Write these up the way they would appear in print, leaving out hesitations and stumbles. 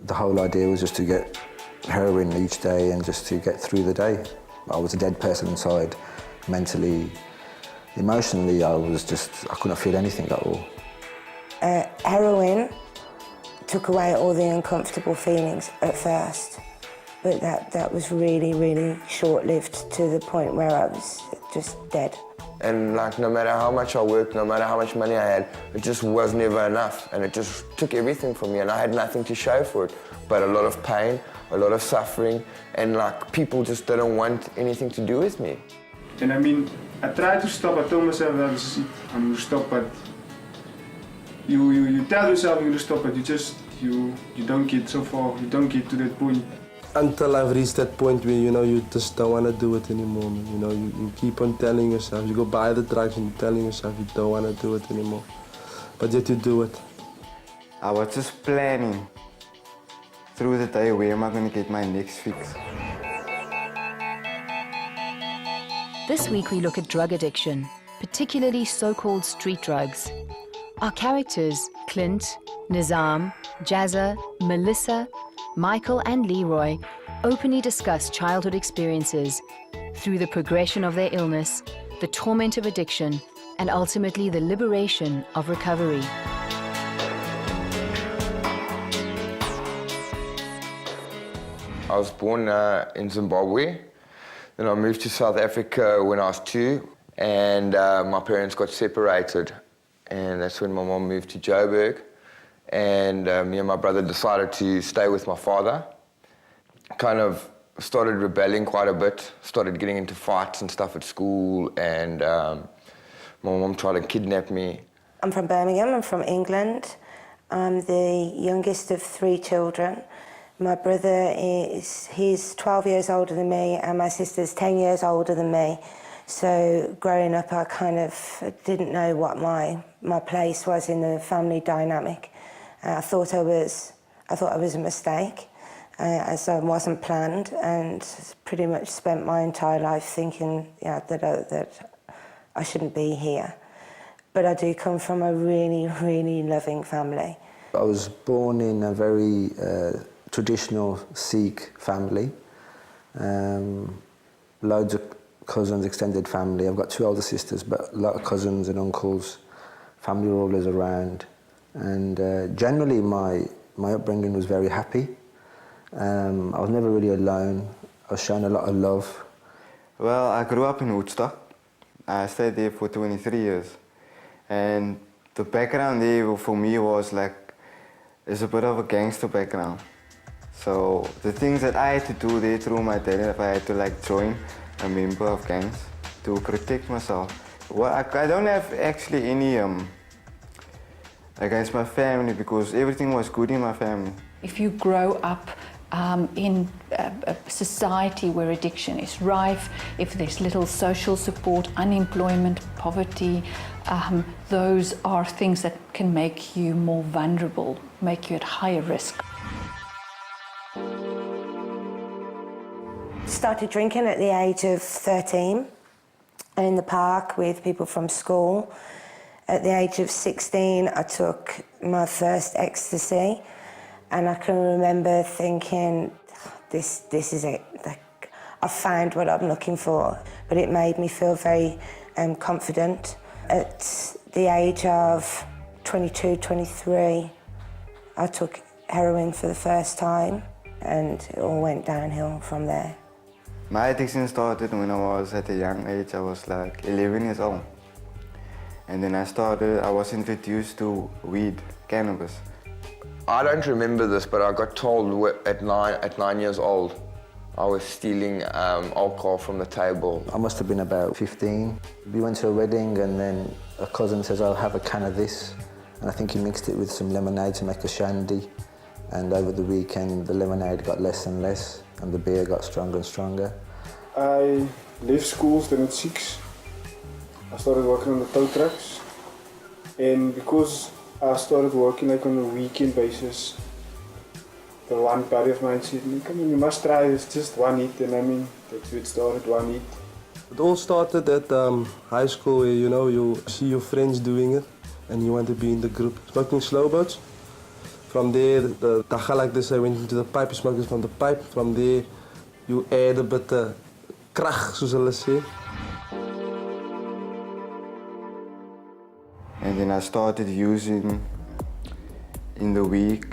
The whole idea was just to get heroin each day and just to get through the day. I was a dead person inside, mentally, emotionally, I couldn't feel anything at all. Heroin took away all the uncomfortable feelings at first, but that was really, really short-lived to the point where I was just dead. And like, no matter how much I worked, no matter how much money I had, it just was never enough, and it just took everything from me, and I had nothing to show for it, but a lot of pain, a lot of suffering, and like, people just didn't want anything to do with me. And I mean, I tried to stop, I told myself that I'm going to stop, but you tell yourself you're going to stop, but you don't get so far, you don't get to that point. Until I've reached that point where, you just don't want to do it anymore. You keep on telling yourself, you go buy the drugs and you're telling yourself you don't want to do it anymore. But yet you do it. I was just planning through the day, where am I going to get my next fix? This week we look at drug addiction, particularly so-called street drugs. Our characters, Clint, Nizam, Jazza, Melissa, Michael and Leroy openly discuss childhood experiences through the progression of their illness, the torment of addiction, and ultimately the liberation of recovery. I was born in Zimbabwe, then I moved to South Africa when I was 2, and my parents got separated, and that's when my mom moved to Joburg. And me and my brother decided to stay with my father. Kind of started rebelling quite a bit, started getting into fights and stuff at school, and my mom tried to kidnap me. I'm from Birmingham, I'm from England. I'm the youngest of 3 children. My brother he's 12 years older than me, and my sister's 10 years older than me. So growing up, I kind of didn't know what my place was in the family dynamic. I thought I was a mistake, as I wasn't planned, and pretty much spent my entire life thinking that I shouldn't be here. But I do come from a really, really loving family. I was born in a very traditional Sikh family. Loads of cousins, extended family. I've got 2 older sisters, but a lot of cousins and uncles. Family were always around. And generally my upbringing was very happy. I was never really alone. I was shown a lot of love. Well, I grew up in Woodstock. I stayed there for 23 years. And the background there for me was it's a bit of a gangster background. So the things that I had to do there through my daily life, I had to join a member of gangs to protect myself. Well, I don't have actually any against my family, because everything was good in my family. If you grow up in a society where addiction is rife, if there's little social support, unemployment, poverty, those are things that can make you more vulnerable, make you at higher risk. Started drinking at the age of 13 in the park with people from school. At the age of 16, I took my first ecstasy, and I can remember thinking, this is it. I found what I'm looking for. But it made me feel very confident. At the age of 22, 23, I took heroin for the first time, and it all went downhill from there. My addiction started when I was at a young age. I was 11 years old. And then I was introduced to weed, cannabis. I don't remember this, but I got told at 9 years old, I was stealing alcohol from the table. I must have been about 15. We went to a wedding, and then a cousin says, I'll have a can of this. And I think he mixed it with some lemonade to make a shandy. And over the weekend, the lemonade got less and less, and the beer got stronger and stronger. I left school then at 6. I started working on the tow trucks, and because I started working on a weekend basis, the one buddy of mine said, come on, you must try this, just one hit, and that's where it started, one hit. It all started at high school, where you see your friends doing it and you want to be in the group. Smoking slow boats. From there, the dacha like this, I went into the pipe, smoked it from the pipe. From there, you add a bit of krach, zoals hulle sê. And then I started using in the week.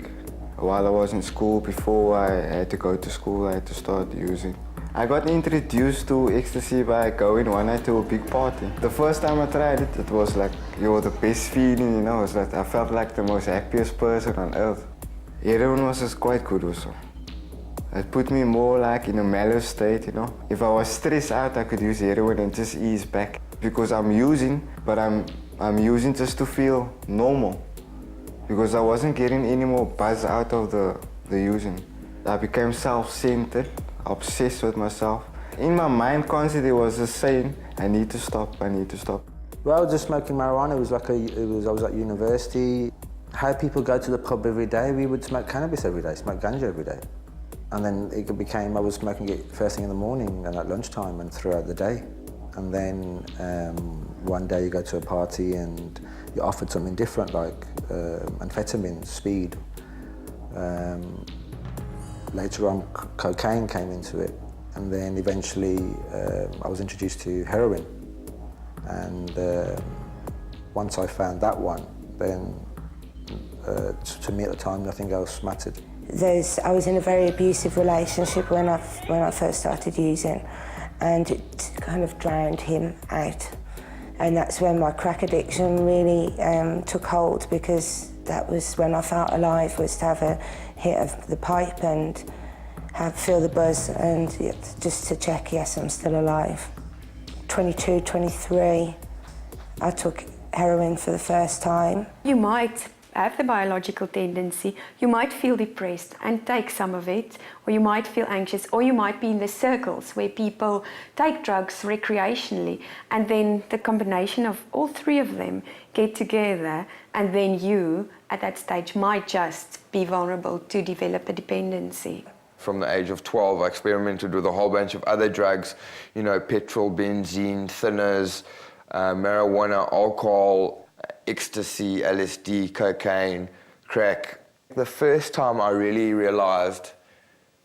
While I was in school, before I had to go to school, I had to start using. I got introduced to ecstasy by going one night to a big party. The first time I tried it, it was like, the best feeling, you know. It was like, I felt like the most happiest person on earth. Heroin was just quite good also. It put me more like in a mellow state, you know. If I was stressed out, I could use heroin and just ease back. Because I'm using, but I'm using just to feel normal. Because I wasn't getting any more buzz out of the using. I became self-centered, obsessed with myself. In my mind constantly was just saying, I need to stop, I need to stop. Well, just smoking marijuana was like I was at university. How people go to the pub every day, we would smoke cannabis every day, smoke ganja every day. And then it became, I was smoking it first thing in the morning and at lunchtime and throughout the day. And then one day you go to a party and you're offered something different, like amphetamine, speed. Later on, cocaine came into it. And then eventually I was introduced to heroin. And once I found that one, then to me at the time, nothing else mattered. I was in a very abusive relationship when I first started using, and it kind of drowned him out. And that's when my crack addiction really took hold, because that was when I felt alive, was to have a hit of the pipe and feel the buzz and just to check, yes, I'm still alive. 22, 23, I took heroin for the first time. You might have the biological tendency, you might feel depressed and take some of it, or you might feel anxious, or you might be in the circles where people take drugs recreationally, and then the combination of all three of them get together, and then you, at that stage, might just be vulnerable to develop a dependency. From the age of 12, I experimented with a whole bunch of other drugs, petrol, benzene, thinners, marijuana, alcohol, ecstasy, LSD, cocaine, crack. The first time I really realized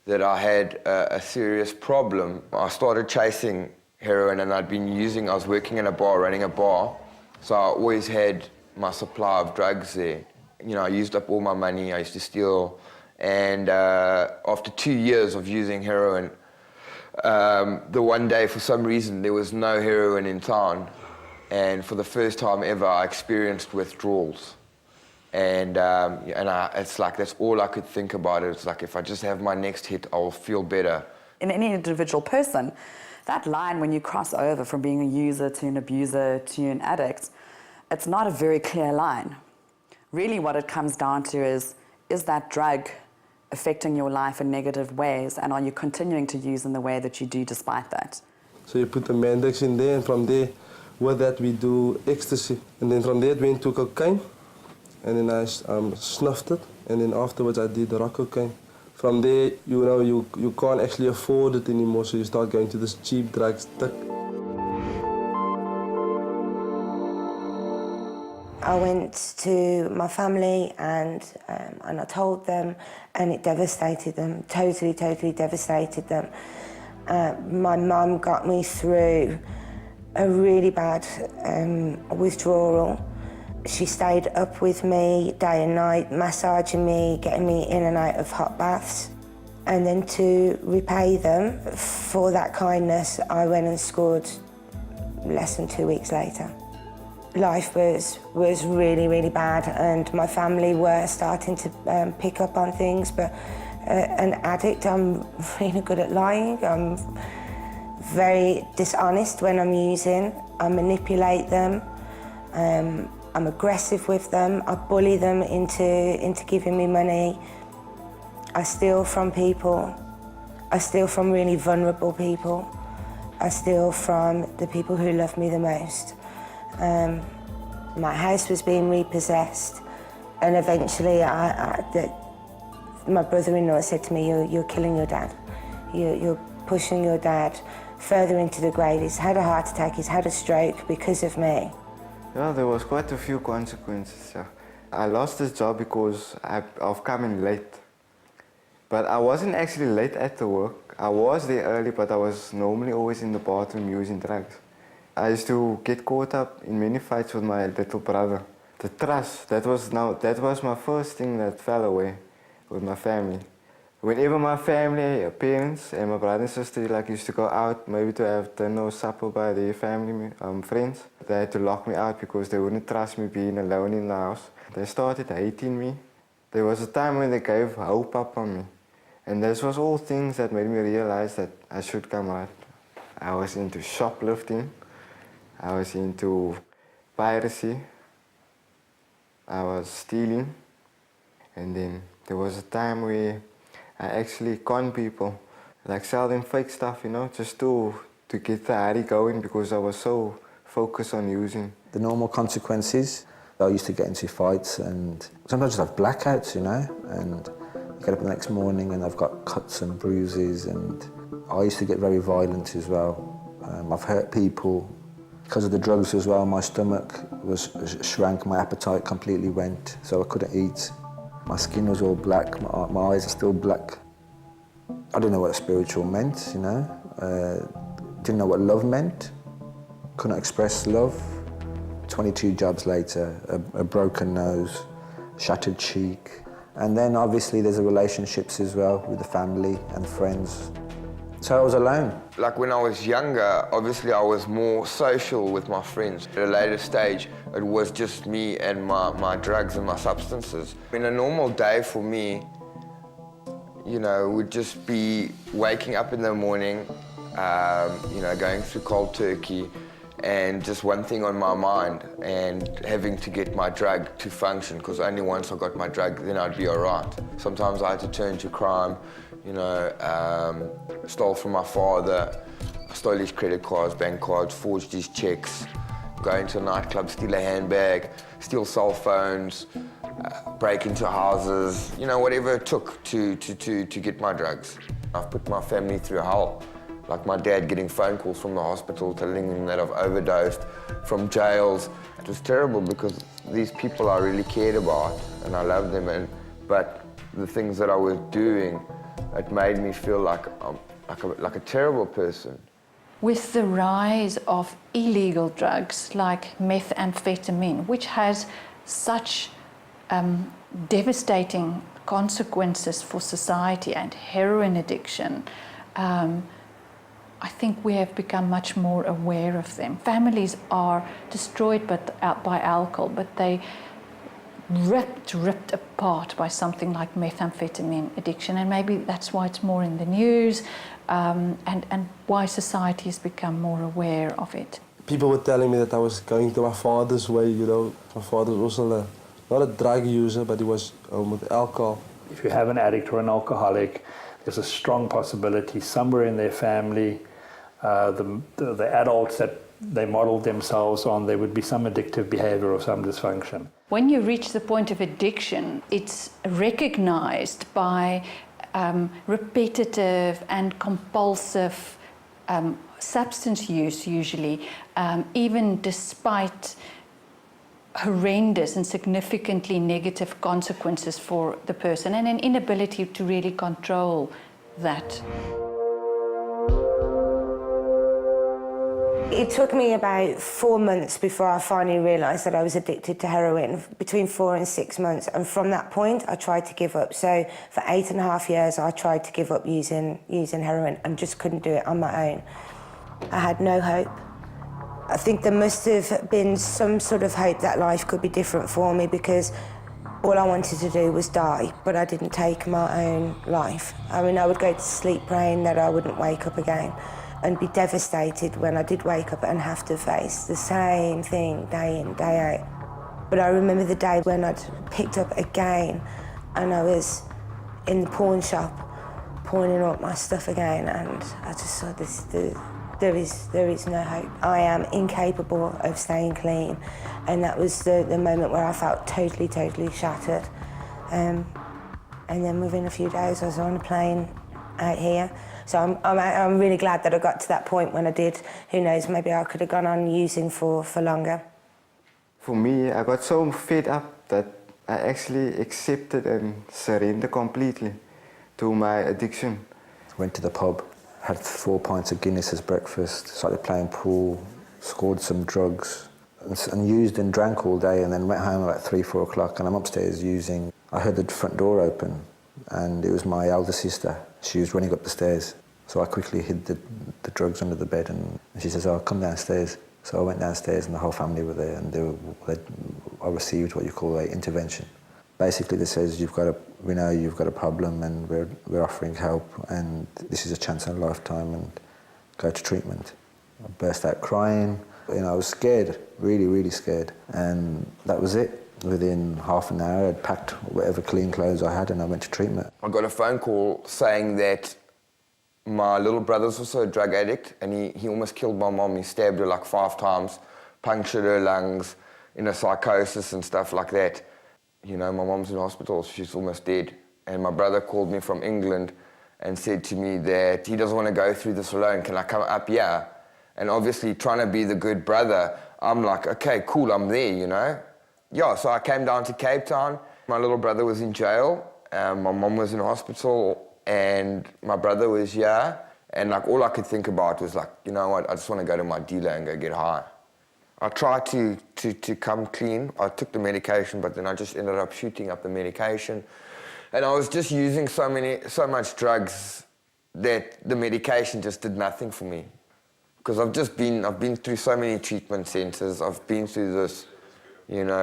that I had a serious problem, I started chasing heroin, and I was working in a bar, running a bar, so I always had my supply of drugs there. I used up all my money, I used to steal, and after 2 years of using heroin, the one day, for some reason, there was no heroin in town. And for the first time ever, I experienced withdrawals. And it's like, that's all I could think about it. It's like, if I just have my next hit, I will feel better. In any individual person, that line when you cross over from being a user to an abuser to an addict, it's not a very clear line. Really what it comes down to is that drug affecting your life in negative ways, and are you continuing to use in the way that you do despite that? So you put the Mandex in there, and from there, with that we do ecstasy. And then from there it went to cocaine, and then I snuffed it, and then afterwards I did the rock cocaine. From there, you can't actually afford it anymore, so you start going to this cheap drug stick. I went to my family and I told them, and it devastated them, totally devastated them. My mum got me through a really bad withdrawal. She stayed up with me day and night, massaging me, getting me in and out of hot baths. And then to repay them for that kindness, I went and scored less than 2 weeks later. Life was really bad, and my family were starting to pick up on things, but an addict, I'm really good at lying. I'm very dishonest when I'm using. I manipulate them. I'm aggressive with them. I bully them into giving me money. I steal from people. I steal from really vulnerable people. I steal from the people who love me the most. My house was being repossessed, and eventually my brother-in-law said to me, you're killing your dad. You're pushing your dad further into the grave. He's had a heart attack, he's had a stroke because of me. Yeah, there was quite a few consequences. I lost this job because of coming late. But I wasn't actually late at the work. I was there early, but I was normally always in the bathroom using drugs. I used to get caught up in many fights with my little brother. The trust, that was my first thing that fell away with my family. Whenever my family, parents and my brother and sister used to go out, maybe to have dinner or supper by their family, friends, they had to lock me out because they wouldn't trust me being alone in the house. They started hating me. There was a time when they gave hope up on me. And this was all things that made me realize that I should come out. I was into shoplifting. I was into piracy. I was stealing. And then there was a time where I actually conned people, like sell them fake stuff, just to get the hurry going because I was so focused on using. The normal consequences, I used to get into fights and sometimes I'd have blackouts, and get up the next morning and I've got cuts and bruises, and I used to get very violent as well. I've hurt people. Because of the drugs as well, my stomach shrank, my appetite completely went, so I couldn't eat. My skin was all black, my eyes are still black. I didn't know what spiritual meant, didn't know what love meant, couldn't express love. 22 jobs later, a broken nose, shattered cheek. And then obviously there's the relationships as well with the family and friends. So I was alone. Like when I was younger, obviously I was more social with my friends. At a later stage, it was just me and my drugs and my substances. In a normal day for me, would just be waking up in the morning, going through cold turkey, and just one thing on my mind, and having to get my drug to function, because only once I got my drug, then I'd be all right. Sometimes I had to turn to crime, stole from my father, I stole his credit cards, bank cards, forged his checks, go into a nightclub, steal a handbag, steal cell phones, break into houses, whatever it took to get my drugs. I've put my family through hell. Like my dad getting phone calls from the hospital telling him that I've overdosed, from jails. It was terrible because these people I really cared about and I loved them, but the things that I was doing, it made me feel like a terrible person. With the rise of illegal drugs like methamphetamine, which has such devastating consequences for society, and heroin addiction, I think we have become much more aware of them. Families are destroyed by alcohol, but they ripped apart by something like methamphetamine addiction, and maybe that's why it's more in the news, and why society has become more aware of it. People were telling me that I was going to my father's way, My father was also not a drug user, but he was with alcohol. If you have an addict or an alcoholic, there's a strong possibility somewhere in their family, the adults that they modeled themselves on, there would be some addictive behavior or some dysfunction. When you reach the point of addiction, it's recognized by repetitive and compulsive substance use, usually, even despite horrendous and significantly negative consequences for the person, and an inability to really control that. It took me about 4 months before I finally realised that I was addicted to heroin, between 4 and 6 months. And from that point, I tried to give up. So for 8.5 years, I tried to give up using heroin and just couldn't do it on my own. I had no hope. I think there must have been some sort of hope that life could be different for me, because all I wanted to do was die, but I didn't take my own life. I mean, I would go to sleep praying that I wouldn't wake up again, and be devastated when I did wake up and have to face the same thing day in, day out. But I remember the day when I'd picked up again and I was in the pawn shop pawning up my stuff again, and I just saw there is no hope. I am incapable of staying clean, and that was the moment where I felt totally shattered. And then within a few days I was on a plane out here. So I'm really glad that I got to that point when I did. Who knows, maybe I could have gone on using for longer. For me, I got so fed up that I actually accepted and surrendered completely to my addiction. Went to the pub, had 4 pints of Guinness as breakfast, started playing pool, scored some drugs, and used and drank all day, and then went home about 3, 4 o'clock, and I'm upstairs using. I heard the front door open, and it was my elder sister. She was running up the stairs, so I quickly hid the drugs under the bed, and she says, "Oh, come downstairs." So I went downstairs, and the whole family were there, and I received what you call an intervention. Basically, this says we know you've got a problem, and we're offering help, and this is a chance in a lifetime, and go to treatment. I burst out crying. I was scared, really, really scared, and that was it. Within half an hour, I'd packed whatever clean clothes I had, and I went to treatment. I got a phone call saying that my little brother's also a drug addict, and he almost killed my mom. He stabbed her like 5 times, punctured her lungs, in a psychosis and stuff like that. My mom's in hospital, she's almost dead. And my brother called me from England and said to me that he doesn't want to go through this alone. Can I come up here? And obviously trying to be the good brother, I'm like, okay, cool, I'm there, Yeah, so I came down to Cape Town. My little brother was in jail, my mom was in hospital, and my brother was here. And all I could think about was you know what, I just want to go to my dealer and go get high. I tried to come clean. I took the medication, but then I just ended up shooting up the medication. And I was just using so much drugs that the medication just did nothing for me. Because I've been through so many treatment centres. I've been through this,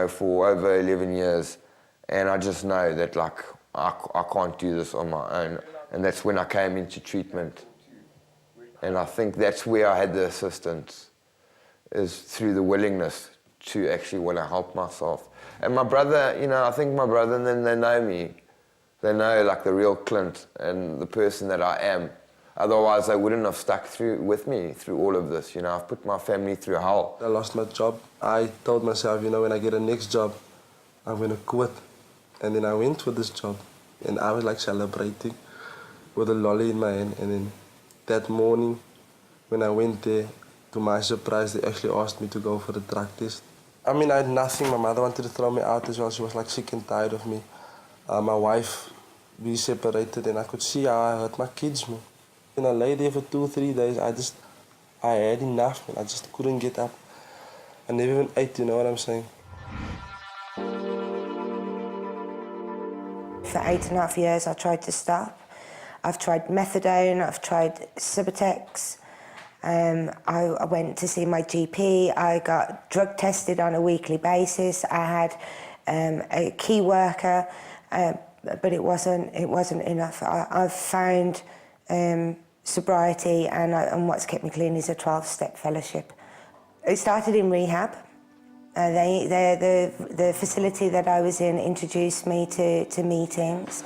for over 11 years. And I just know that I can't do this on my own. And that's when I came into treatment. And I think that's where I had the assistance, is through the willingness to actually want to help myself. And my brother, I think my brother, and then they know me. They know the real Clint and the person that I am. Otherwise, they wouldn't have stuck with me through all of this. I've put my family through hell. I lost my job. I told myself, when I get a next job, I'm going to quit. And then I went for this job. And I was celebrating with a lolly in my hand. And then that morning, when I went there, to my surprise, they actually asked me to go for the drug test. I had nothing. My mother wanted to throw me out as well. She was sick and tired of me. My wife, we separated, and I could see how I hurt my kids more. I lay there for 2-3 days. I had enough, and I just couldn't get up. I never even ate, you know what I'm saying? For 8.5 years, I tried to stop. I've tried methadone, I've tried Subutex. I went to see my GP. I got drug tested on a weekly basis. I had a key worker, but it wasn't enough. I've found sobriety, and what's kept me clean is a 12-step fellowship. It started in rehab. The facility that I was in introduced me to meetings.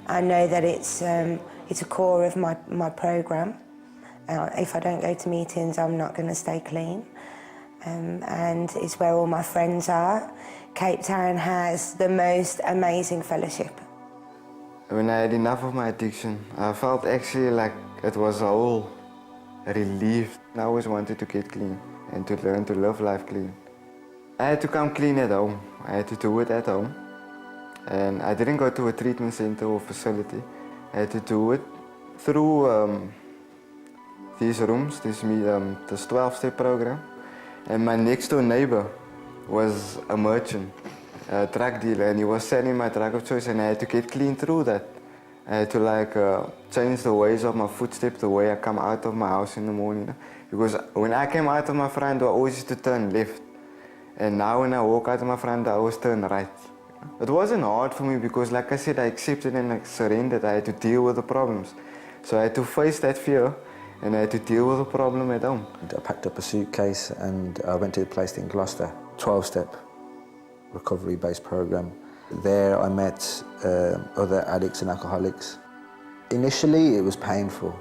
I know that it's a core of my program. If I don't go to meetings, I'm not going to stay clean. And it's where all my friends are. Cape Town has the most amazing fellowship. When I had enough of my addiction, I felt actually like it was a whole relief. I always wanted to get clean and to learn to live life clean. I had to come clean at home. I had to do it at home. And I didn't go to a treatment center or facility. I had to do it through these rooms, this 12-step program. And my next door neighbor was a merchant, a drug dealer, and he was selling my drug of choice, and I had to get clean through that. I had to change the ways of my footsteps, the way I come out of my house in the morning. Because when I came out of my front door, I always used to turn left. And now when I walk out of my front door, I always turn right. It wasn't hard for me because, like I said, I accepted and I surrendered. I had to deal with the problems. So I had to face that fear, and I had to deal with the problem at home. I packed up a suitcase and I went to a place in Gloucester, 12-step recovery-based program. There I met other addicts and alcoholics. Initially it was painful.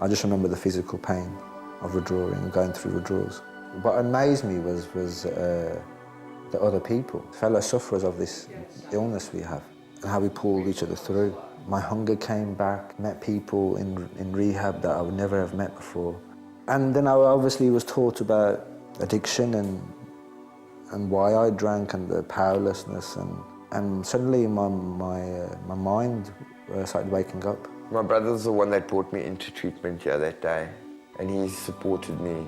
I just remember the physical pain of withdrawing and going through withdrawals. What amazed me was the other people, fellow sufferers of this illness we have, and how we pulled each other through. My hunger came back, met people in rehab that I would never have met before. And then I obviously was taught about addiction and and why I drank and the powerlessness, and suddenly my mind started waking up. My brother's the one that brought me into treatment here that day, and he supported me.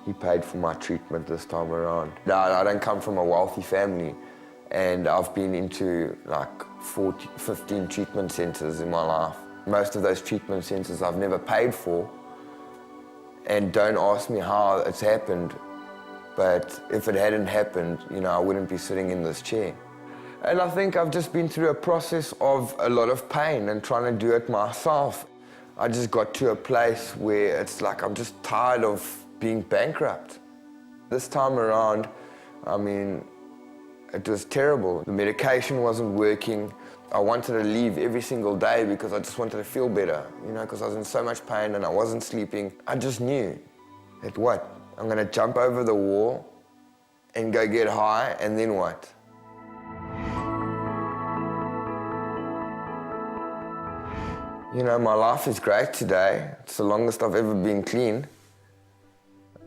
He paid for my treatment this time around. I don't come from a wealthy family, and I've been into like 15 treatment centres in my life. Most of those treatment centres I've never paid for, and don't ask me how it's happened, but if it hadn't happened, I wouldn't be sitting in this chair. And I think I've just been through a process of a lot of pain and trying to do it myself. I just got to a place where it's like I'm just tired of being bankrupt. This time around, it was terrible. The medication wasn't working. I wanted to leave every single day because I just wanted to feel better, because I was in so much pain and I wasn't sleeping. I just knew that I'm gonna jump over the wall and go get high, and then what? My life is great today. It's the longest I've ever been clean.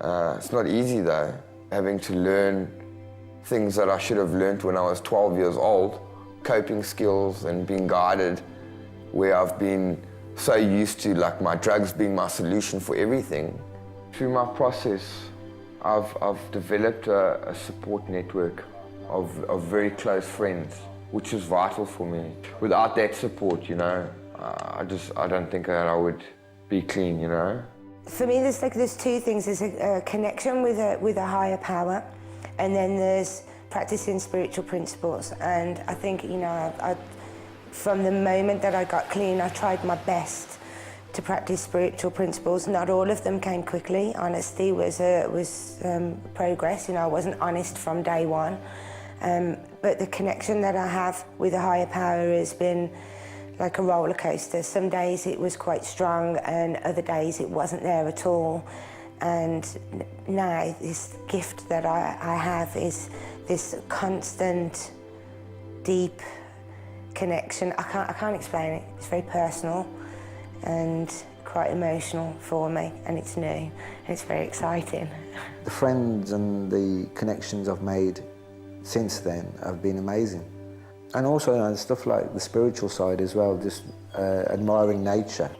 It's not easy though, having to learn things that I should have learned when I was 12 years old, coping skills and being guided, where I've been so used to my drugs being my solution for everything. Through my process, I've developed a support network of very close friends, which is vital for me. Without that support, I don't think that I would be clean, For me, there's two things. There's a connection with a higher power, and then there's practicing spiritual principles. And I think, from the moment that I got clean, I tried my best to practice spiritual principles. Not all of them came quickly. Honesty was progress. I wasn't honest from day one. But the connection that I have with a higher power has been like a roller coaster. Some days it was quite strong, and other days it wasn't there at all. And now this gift that I have is this constant, deep connection. I can't explain it. It's very personal and quite emotional for me, and it's new, and it's very exciting. The friends and the connections I've made since then have been amazing. And also stuff like the spiritual side as well, just admiring nature,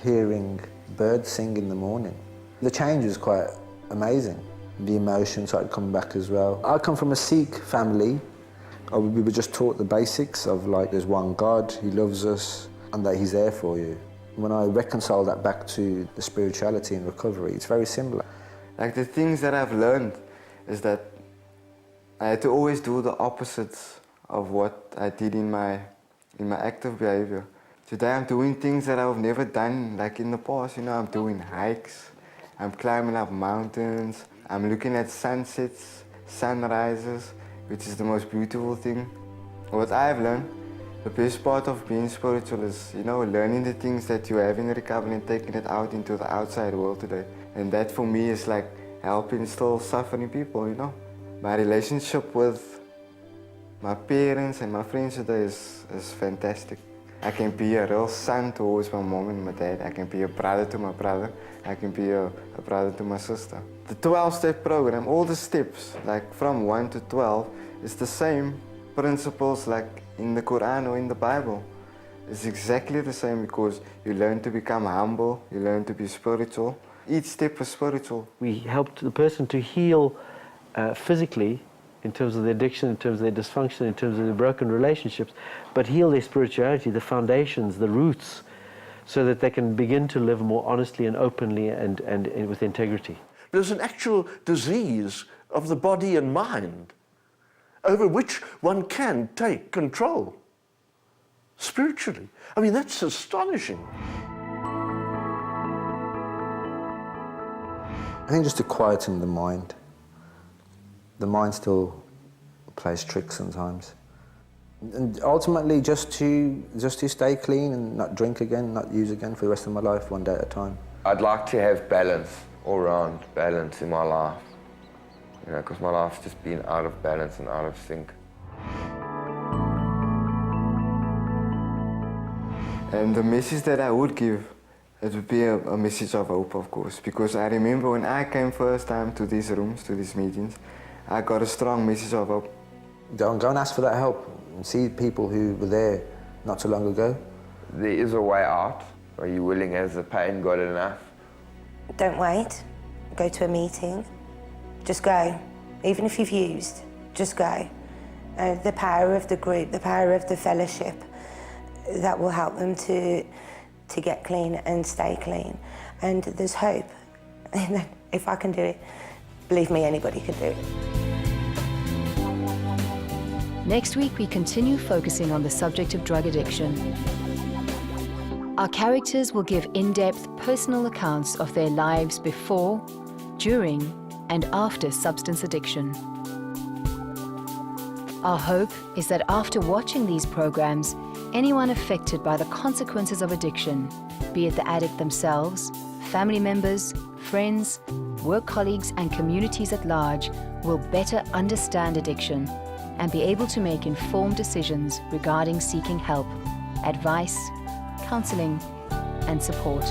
hearing birds sing in the morning. The change was quite amazing. The emotion started coming back as well. I come from a Sikh family. We were just taught the basics of there's one God, He loves us, and that He's there for you. When I reconcile that back to the spirituality and recovery, it's very similar. The things that I've learned is that I had to always do the opposites of what I did in my active behavior. Today I'm doing things that I've never done in the past. I'm doing hikes, I'm climbing up mountains, I'm looking at sunsets, sunrises, which is the most beautiful thing. What I've learned, the best part of being spiritual is, learning the things that you have in recovery and taking it out into the outside world today. And that for me is helping still suffering people, My relationship with my parents and my friends today is fantastic. I can be a real son towards my mom and my dad. I can be a brother to my brother. I can be a brother to my sister. The 12-step program, all the steps, from 1 to 12, is the same principles in the Quran or in the Bible. It's exactly the same because you learn to become humble, you learn to be spiritual. Each step is spiritual. We helped the person to heal physically, in terms of their addiction, in terms of their dysfunction, in terms of their broken relationships, but heal their spirituality, the foundations, the roots, so that they can begin to live more honestly and openly and with integrity. There's an actual disease of the body and mind over which one can take control spiritually. That's astonishing. I think just to quieten the mind. The mind still plays tricks sometimes. And ultimately just to stay clean and not drink again, not use again for the rest of my life, one day at a time. I'd like to have balance, all-round balance in my life. Because my life's just been out of balance and out of sync. And the message that I would give, it would be a message of hope, of course, because I remember when I came first time to these rooms, to these meetings, I got a strong message of hope. Go and ask for that help. And see people who were there not too long ago. There is a way out. Are you willing? Has the pain got enough? Don't wait. Go to a meeting. Just go. Even if you've used, just go. The power of the group, the power of the fellowship, that will help them to get clean and stay clean. And there's hope. If I can do it, believe me, anybody can do it. Next week, we continue focusing on the subject of drug addiction. Our characters will give in-depth personal accounts of their lives before, during, and after substance addiction. Our hope is that after watching these programs, anyone affected by the consequences of addiction, be it the addict themselves, family members, friends, work colleagues, and communities at large, will better understand addiction and be able to make informed decisions regarding seeking help, advice, counseling, and support.